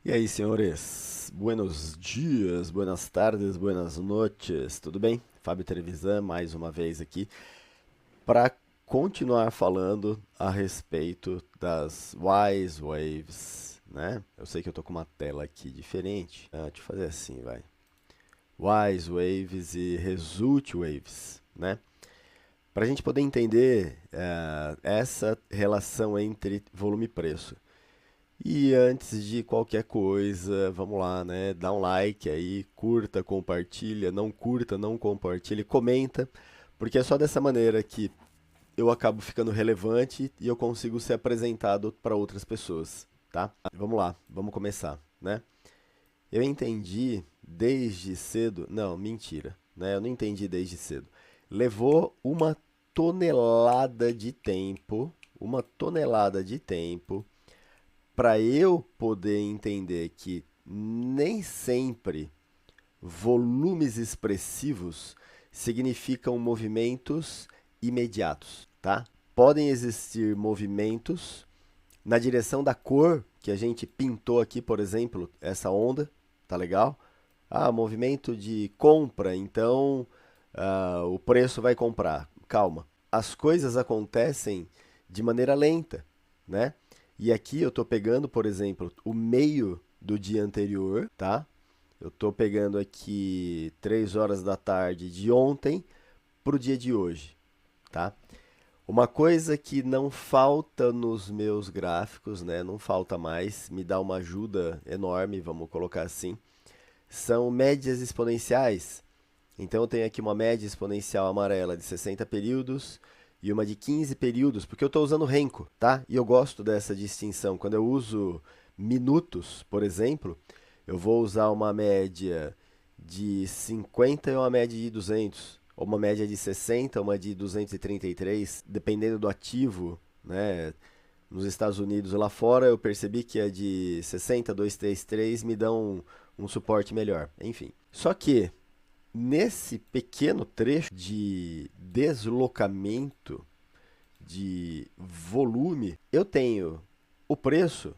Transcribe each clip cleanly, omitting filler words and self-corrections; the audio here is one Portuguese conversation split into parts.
E aí, senhores? Buenos dias, buenas tardes, buenas noites, tudo bem? Fábio Trevisan, mais uma vez aqui, para continuar falando a respeito das Wise Waves, né? Eu sei que eu tô com uma tela aqui diferente. Deixa eu fazer assim, vai. Wise Waves e Result Waves, né? Para a gente poder entender essa relação entre volume e preço. E antes de qualquer coisa, vamos lá, né? Dá um like aí, curta, compartilha, não curta, não compartilha, comenta, porque é só dessa maneira que eu acabo ficando relevante e eu consigo ser apresentado para outras pessoas, tá? Vamos lá, vamos começar, né? Eu entendi desde cedo, não, mentira, né? Eu não entendi desde cedo. Levou uma tonelada de tempo para eu poder entender que nem sempre volumes expressivos significam movimentos imediatos, tá? Podem existir movimentos na direção da cor que a gente pintou aqui, por exemplo, essa onda, tá legal? Ah, movimento de compra, então o preço vai comprar. Calma, as coisas acontecem de maneira lenta, né? E aqui eu estou pegando, por exemplo, o meio do dia anterior, tá? Eu estou pegando aqui 3 horas da tarde de ontem para o dia de hoje, tá? Uma coisa que não falta nos meus gráficos, né? Não falta mais, me dá uma ajuda enorme, vamos colocar assim, são médias exponenciais. Então eu tenho aqui uma média exponencial amarela de 60 períodos e uma de 15 períodos, porque eu estou usando Renko, tá? E eu gosto dessa distinção. Quando eu uso minutos, por exemplo, eu vou usar uma média de 50 e uma média de 200, ou uma média de 60, uma de 233, dependendo do ativo, né? Nos Estados Unidos lá fora, eu percebi que a de 60, 233 me dão um suporte melhor. Enfim. Só que nesse pequeno trecho de deslocamento de volume, eu tenho o preço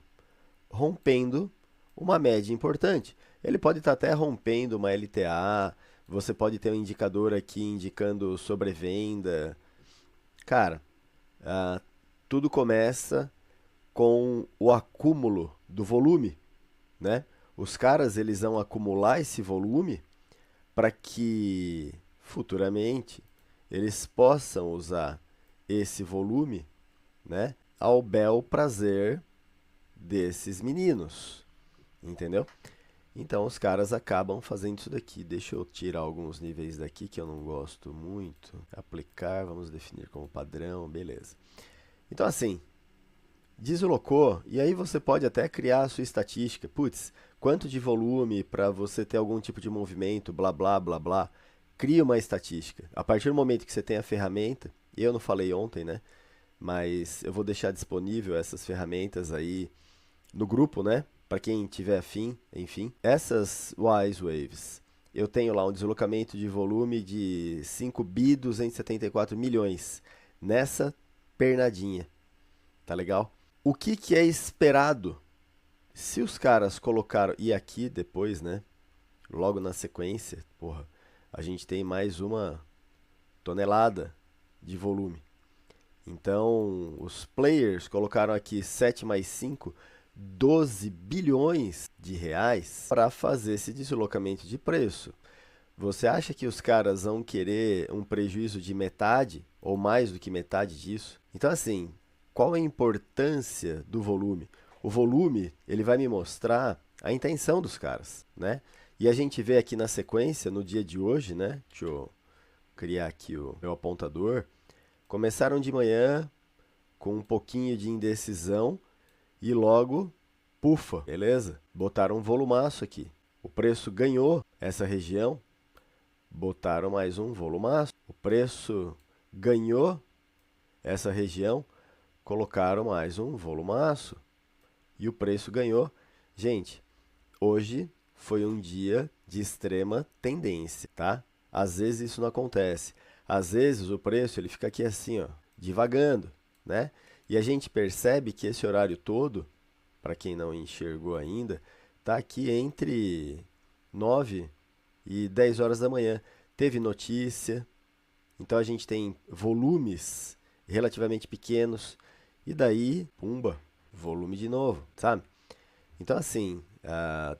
rompendo uma média importante. Ele pode estar até rompendo uma LTA, você pode ter um indicador aqui indicando sobrevenda. Cara, ah, tudo começa com o acúmulo do volume, né? Os caras eles vão acumular esse volume para que futuramente eles possam usar esse volume, né, ao bel prazer desses meninos, entendeu? Então os caras acabam fazendo isso daqui. Deixa eu tirar alguns níveis daqui que eu não gosto muito. Aplicar, vamos definir como padrão, beleza. Então assim, deslocou, e aí você pode até criar a sua estatística. Putz, quanto de volume para você ter algum tipo de movimento, blá blá blá blá. Cria uma estatística. A partir do momento que você tem a ferramenta, eu não falei ontem, né? Mas eu vou deixar disponível essas ferramentas aí no grupo, né? Para quem tiver afim, enfim. Essas Wise Waves, eu tenho lá um deslocamento de volume de 5 bi 274 milhões nessa pernadinha. Tá legal? O que, que é esperado? Se os caras colocaram. E aqui depois, né? Logo na sequência, porra, a gente tem mais uma tonelada de volume. Então, os players colocaram aqui 7 mais 5, 12 bilhões de reais para fazer esse deslocamento de preço. Você acha que os caras vão querer um prejuízo de metade ou mais do que metade disso? Então, assim, qual a importância do volume? O volume, ele vai me mostrar a intenção dos caras, né? E a gente vê aqui na sequência, no dia de hoje, né? Deixa eu criar aqui o meu apontador. Começaram de manhã com um pouquinho de indecisão e logo, pufa, beleza? Botaram um volumaço aqui. O preço ganhou essa região, botaram mais um volumaço. O preço ganhou essa região, colocaram mais um volumaço. E o preço ganhou. Gente, hoje foi um dia de extrema tendência, tá? Às vezes isso não acontece. Às vezes o preço ele fica aqui assim, ó, divagando, né? E a gente percebe que esse horário todo, para quem não enxergou ainda, está aqui entre 9 e 10 horas da manhã. Teve notícia, então a gente tem volumes relativamente pequenos, e daí, pumba, volume de novo, sabe? Então, assim,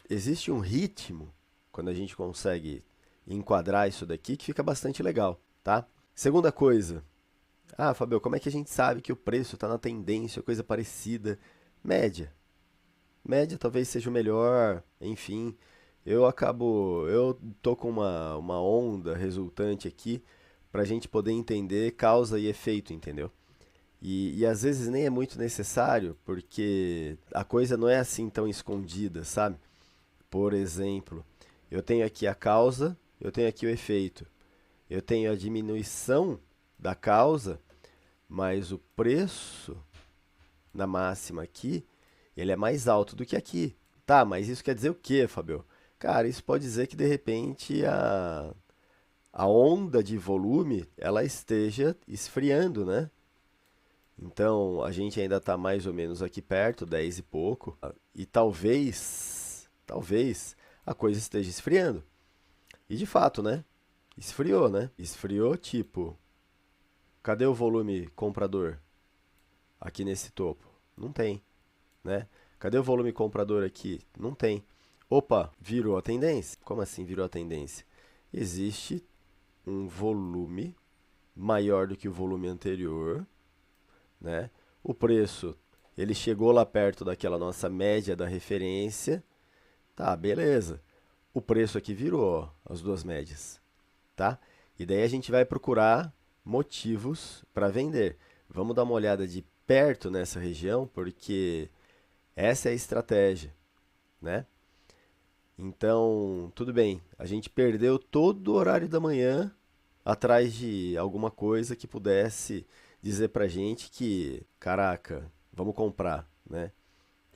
existe um ritmo, quando a gente consegue enquadrar isso daqui, que fica bastante legal, tá? Segunda coisa, Fabio, como é que a gente sabe que o preço está na tendência, coisa parecida? Média. Média talvez seja o melhor, enfim. Eu tô com uma onda resultante aqui para a gente poder entender causa e efeito, entendeu? E às vezes nem é muito necessário, porque a coisa não é assim tão escondida, sabe? Por exemplo, eu tenho aqui a causa, eu tenho aqui o efeito. Eu tenho a diminuição da causa, mas o preço na máxima aqui, ele é mais alto do que aqui. Tá, mas isso quer dizer o quê, Fabio? Cara, isso pode dizer que de repente a onda de volume ela esteja esfriando, né? Então a gente ainda está mais ou menos aqui perto, 10 e pouco, e talvez a coisa esteja esfriando. E de fato, né? Esfriou, né? Esfriou tipo, cadê o volume comprador aqui nesse topo? Não tem, né? Cadê o volume comprador aqui? Não tem. Opa, virou a tendência. Como assim virou a tendência? Existe um volume maior do que o volume anterior, né? O preço, ele chegou lá perto daquela nossa média da referência. Tá, beleza. O preço aqui virou, ó, as duas médias, tá? E daí a gente vai procurar motivos para vender. Vamos dar uma olhada de perto nessa região, porque essa é a estratégia, né? Então, tudo bem, a gente perdeu todo o horário da manhã atrás de alguma coisa que pudesse dizer pra gente que, caraca, vamos comprar, né?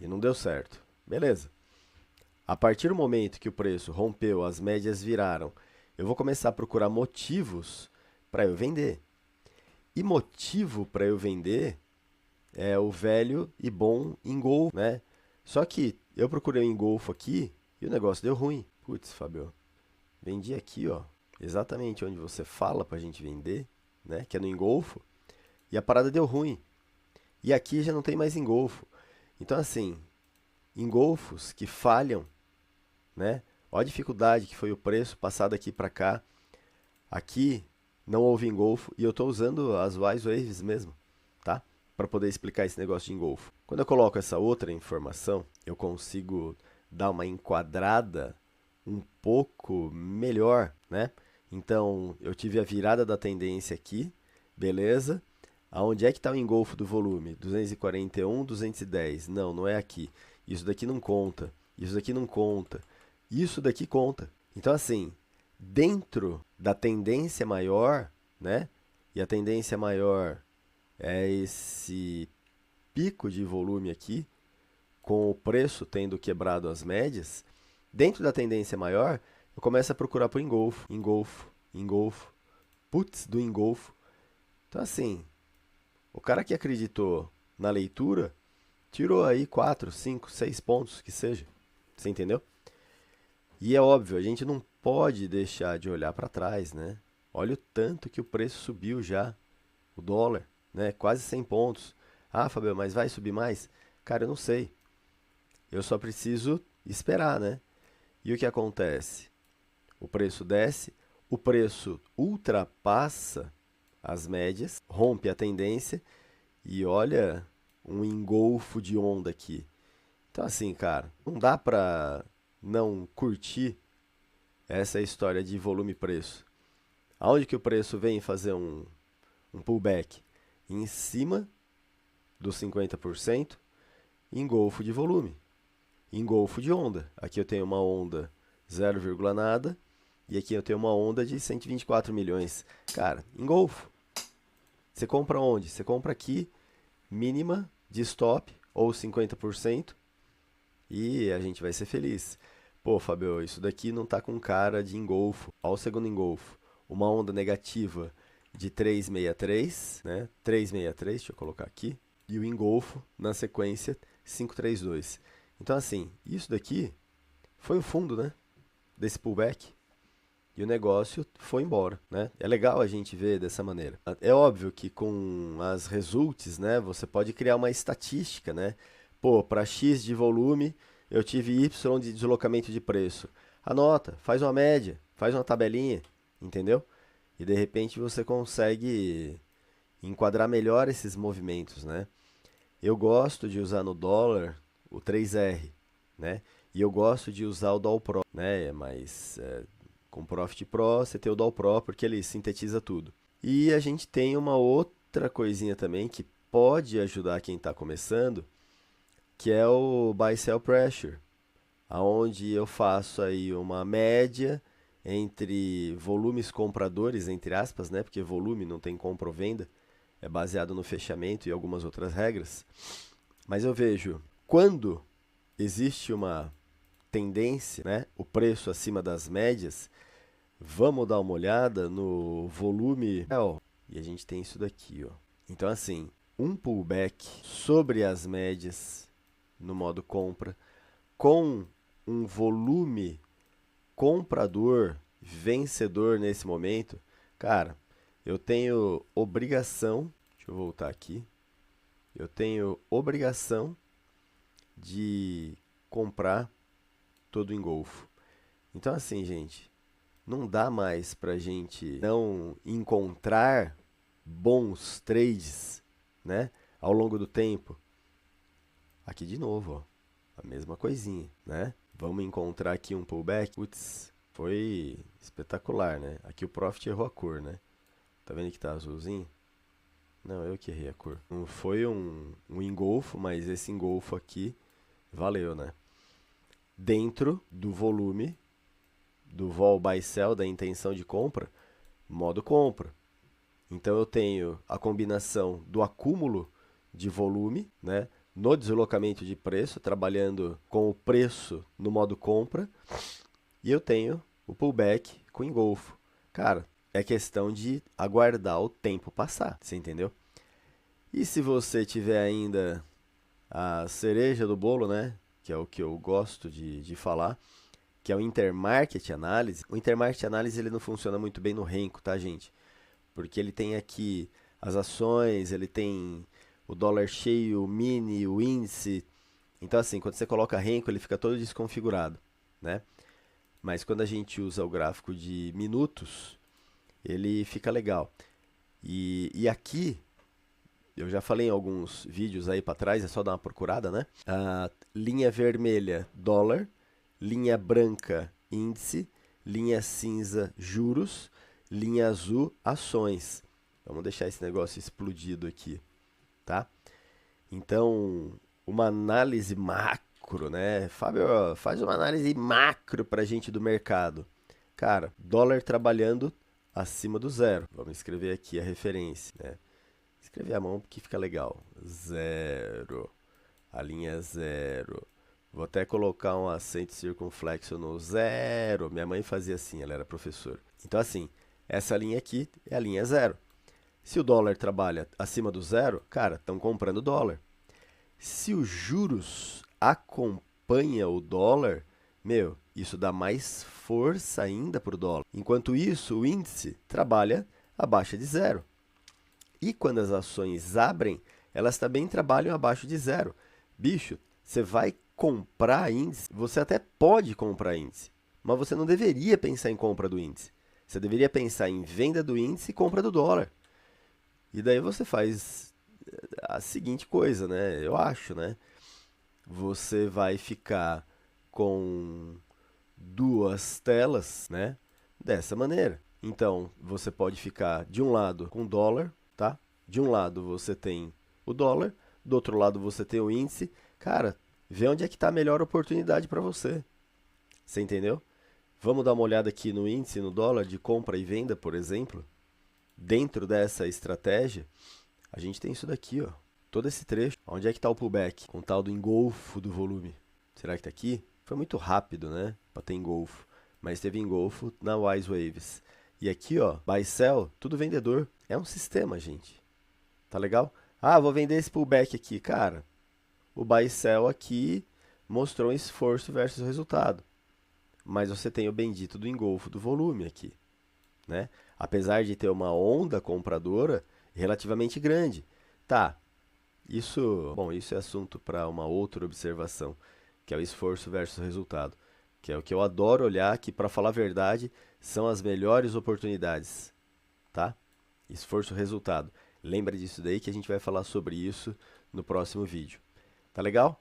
E não deu certo. Beleza. A partir do momento que o preço rompeu, as médias viraram, eu vou começar a procurar motivos para eu vender. E motivo para eu vender é o velho e bom engolfo, né? Só que eu procurei o engolfo aqui e o negócio deu ruim. Putz, Fabio, vendi aqui, ó, exatamente onde você fala pra gente vender, né? Que é no engolfo, e a parada deu ruim. E aqui já não tem mais engolfo. Então, assim, engolfos que falham, né? Olha a dificuldade que foi o preço passado aqui para cá. Aqui não houve engolfo e eu estou usando as Wise Waves mesmo, tá? Para poder explicar esse negócio de engolfo. Quando eu coloco essa outra informação, eu consigo dar uma enquadrada um pouco melhor, né? Então, eu tive a virada da tendência aqui, beleza? Aonde é que está o engolfo do volume? 241, 210. Não, não é aqui. Isso daqui não conta. Isso daqui não conta. Isso daqui conta. Então, assim, dentro da tendência maior, né? E a tendência maior é esse pico de volume aqui, com o preço tendo quebrado as médias. Dentro da tendência maior, eu começo a procurar por engolfo, engolfo, engolfo. Putz, do engolfo. Então, assim, o cara que acreditou na leitura tirou aí 4, 5, 6 pontos, que seja. Você entendeu? E é óbvio, a gente não pode deixar de olhar para trás, né? Olha o tanto que o preço subiu já, o dólar, né? Quase 100 pontos. Ah, Fabio, mas vai subir mais? Cara, eu não sei. Eu só preciso esperar, né? E o que acontece? O preço desce, o preço ultrapassa as médias, rompe a tendência e olha um engolfo de onda aqui. Então assim, cara, não dá pra não curtir essa história de volume e preço. Aonde que o preço vem fazer um pullback? Em cima dos 50%, engolfo de volume, engolfo de onda. Aqui eu tenho uma onda 0, nada e aqui eu tenho uma onda de 124 milhões. Cara, engolfo. Você compra onde? Você compra aqui, mínima de stop ou 50% e a gente vai ser feliz. Pô, Fabio, isso daqui não tá com cara de engolfo. Olha o segundo engolfo. Uma onda negativa de 363, né? 363, deixa eu colocar aqui. E o engolfo, na sequência, 532. Então, assim, isso daqui foi o fundo, né? Desse pullback. E o negócio foi embora, né? É legal a gente ver dessa maneira. É óbvio que com as results, né, você pode criar uma estatística, né? Pô, para X de volume, eu tive Y de deslocamento de preço. Anota, faz uma média, faz uma tabelinha, entendeu? E de repente você consegue enquadrar melhor esses movimentos, né? Eu gosto de usar no dólar o 3R, né? E eu gosto de usar o Doll Pro, né? Mas com Profit Pro você tem o Doll Pro porque ele sintetiza tudo. E a gente tem uma outra coisinha também que pode ajudar quem está começando, que é o Buy Sell Pressure, aonde eu faço aí uma média entre volumes compradores, entre aspas, né? Porque volume não tem compra ou venda, é baseado no fechamento e algumas outras regras. Mas eu vejo quando existe uma tendência, né? O preço acima das médias, vamos dar uma olhada no volume. E a gente tem isso daqui, ó. Então, assim, um pullback sobre as médias no modo compra, com um volume comprador vencedor nesse momento, cara, eu tenho obrigação, deixa eu voltar aqui, eu tenho obrigação de comprar todo o engolfo. Então, assim, gente, não dá mais pra gente não encontrar bons trades, né, ao longo do tempo. Aqui de novo, ó, a mesma coisinha, né? Vamos encontrar aqui um pullback. Putz, foi espetacular, né? Aqui o Profit errou a cor, né? Tá vendo que tá azulzinho? Não, eu que errei a cor. Não foi um engolfo, mas esse engolfo aqui valeu, né? Dentro do volume do vol buy sell, da intenção de compra, modo compra. Então eu tenho a combinação do acúmulo de volume, né, no deslocamento de preço, trabalhando com o preço no modo compra, e eu tenho o pullback com engolfo. Cara, é questão de aguardar o tempo passar, você entendeu? E se você tiver ainda a cereja do bolo, né, que é o que eu gosto de falar, que é o Intermarket Analysis. O Intermarket Analysis ele não funciona muito bem no Renko, tá, gente? Porque ele tem aqui as ações, ele tem o dólar cheio, o mini, o índice. Então, assim, quando você coloca Renko, ele fica todo desconfigurado, né? Mas quando a gente usa o gráfico de minutos, ele fica legal. E aqui, eu já falei em alguns vídeos aí para trás, é só dar uma procurada, né? A linha vermelha, dólar, linha branca, índice, linha cinza, juros, linha azul, ações. Vamos deixar esse negócio explodido aqui, tá? Então, uma análise macro, né? Fábio, faz uma análise macro para a gente do mercado. Cara, dólar trabalhando acima do zero. Vamos escrever aqui a referência, né? Escrever à mão porque fica legal. Zero. A linha é zero. Vou até colocar um acento circunflexo no zero. Minha mãe fazia assim, ela era professora. Então, assim, essa linha aqui é a linha zero. Se o dólar trabalha acima do zero, cara, estão comprando dólar. Se os juros acompanha o dólar, meu, isso dá mais força ainda para o dólar. Enquanto isso, o índice trabalha abaixo de zero. E quando as ações abrem, elas também trabalham abaixo de zero. Bicho, você vai comprar índice, você até pode comprar índice, mas você não deveria pensar em compra do índice. Você deveria pensar em venda do índice e compra do dólar. E daí você faz a seguinte coisa, né? Eu acho, né? Você vai ficar com duas telas, né? Dessa maneira. Então, você pode ficar de um lado com dólar, tá? De um lado você tem o dólar, do outro lado você tem o índice. Cara, vê onde é que está a melhor oportunidade para você. Você entendeu? Vamos dar uma olhada aqui no índice, no dólar de compra e venda, por exemplo. Dentro dessa estratégia, a gente tem isso daqui, ó. Todo esse trecho. Onde é que está o pullback? Com o tal do engolfo do volume. Será que está aqui? Foi muito rápido, né? Para ter engolfo. Mas teve engolfo na Wise Waves. E aqui, ó, buy sell, tudo vendedor. É um sistema, gente. Tá legal? Ah, vou vender esse pullback aqui. Cara, o buy sell aqui mostrou um esforço versus resultado. mas você tem o bendito do engolfo do volume aqui, né? Apesar de ter uma onda compradora relativamente grande. Tá, isso é assunto para uma outra observação, que é o esforço versus resultado, que é o que eu adoro olhar, que para falar a verdade, são as melhores oportunidades, tá? Esforço resultado. Lembra disso daí que a gente vai falar sobre isso no próximo vídeo. Tá legal?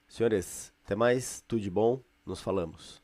Senhores, até mais, tudo de bom, nos falamos.